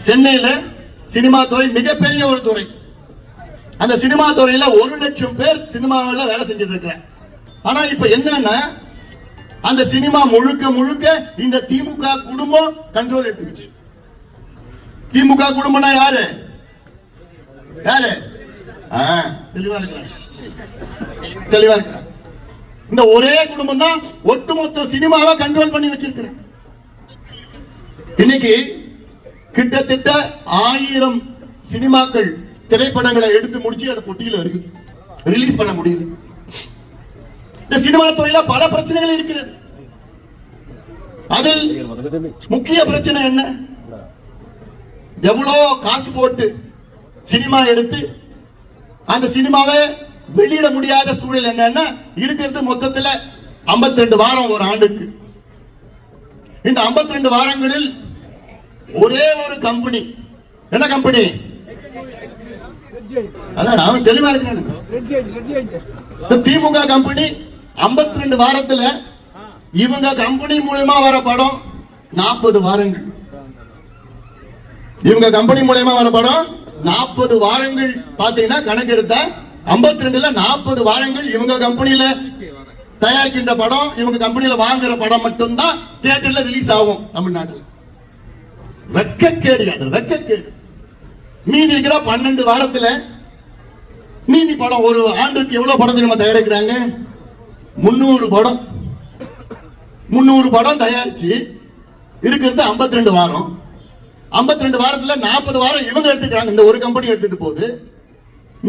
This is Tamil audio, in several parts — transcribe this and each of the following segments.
சென்னையில சினிமா துறை மிகப்பெரிய ஒரு துறை. அந்த சினிமா துறையில 1 லட்சம் பேர் சினிமாவில் வேலை செஞ்சுட்டு இருக்கிறாங்க. ஆனா இப்ப என்னன்னா அந்த சினிமா முழுக்க முழுக்க இந்த திமுக குடும்பம் கண்ட்ரோல் எடுத்துக்கிச்சு. திமுக குடும்பம்னா யாரு யாரு தெளிவா இருக்கிறாங்க, தெளிவா இருக்கிறாங்க. இந்த ஒரே குடும்பம் தான் ஒட்டுமொத்த சினிமாவை கண்ட்ரோல் பண்ணி வச்சிருக்கிறாங்க. இன்னைக்கு கிட்டத்தட்ட 1000 சினிமாக்கள் திரைப்படங்களை எடுத்து முடிச்சு அந்த பொட்டியில இருக்குது, ரிலீஸ் பண்ண முடியல. இந்த சினிமா துறையில பல பிரச்சனைகள் இருக்கிறது. அதில் முக்கிய பிரச்சனை என்ன? எவ்வளவு காசு போட்டு சினிமா எடுத்து அந்த சினிமாவை வெளியிட முடியாத சூழல் என்னன்னா இருக்கிறது மொத்தத்தில் 52 வாரம் ஒரு ஆண்டுக்கு. இந்த 52 வாரங்களில் ஒரே ஒரு கம்பெனி, என்ன கம்பெனி? அதான் நான் தெளிவா இருக்கிறேன். திமுக கம்பெனி 52 வாரத்துல இவங்க கம்பெனி மூலமா வர படம் 40 வாரங்கள். இவங்க கம்பெனி மூலமா வர படம் 40 வாரங்கள். பாத்தீங்கன்னா கணக்கெடுத்த 52ல 40 வாரங்கள் இவங்க கம்பெனியில தயாரிக்கின்ற படம், இவங்க கம்பெனியில வாங்குற படம் மட்டும்தான் தியேட்டர்ல ரிலீஸ் ஆகும் தமிழ்நாட்டில். வெக்கக்கேடு, வெக்கக்கேடு. மீதி இருக்கிற 12 வாரத்துல மீதி படம் ஒரு ஆண்டுக்கு எவ்வளவு படத்தை நம்ம தயாரிக்கிறாங்க? 300 படம். 300 படம் தயாரிச்சு இருக்கிறது 52 வாரம். 52 வாரத்துல 40 வாரம் இவங்க எடுத்துக்கிறாங்க, இந்த ஒரு கம்பெனி எடுத்துட்டு போகுது.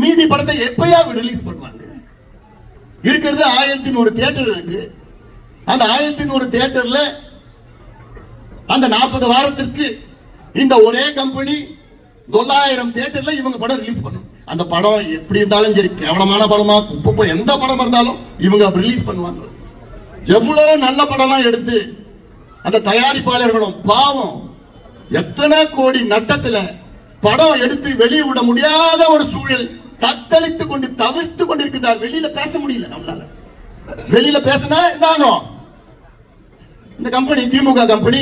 மீதி படத்தை எப்பயா ரிலீஸ் பண்ணுவாங்க? இருக்கிறது 1100 தியேட்டர் இருக்கு. அந்த 1100 தியேட்டர்ல அந்த 40 வாரத்திற்கு இந்த ஒரே கம்பெனி 900 தியேட்டர்ல இவங்க படம் ரிலீஸ் பண்ணணும். அந்த படம் எப்படி இருந்தாலும் சரி, கேவலமான படமா குப்பை எந்த படம் இருந்தாலும் இவங்க ரிலீஸ் பண்ணுவாங்க. எவ்வளவு நல்ல படம்லாம் எடுத்து அந்த தயாரிப்பாளர்களும் பாவம் எத்தனை கோடி நட்டத்துல படம் எடுத்து வெளியே விட முடியாத ஒரு சூழல் தத்தளித்து கொண்டு தவிர்த்து கொண்டிருக்கிறார். வெளியில பேச முடியல நம்மளால. வெளியில பேசினா என்ன ஆகும்? இந்த கம்பெனி, திமுக கம்பெனி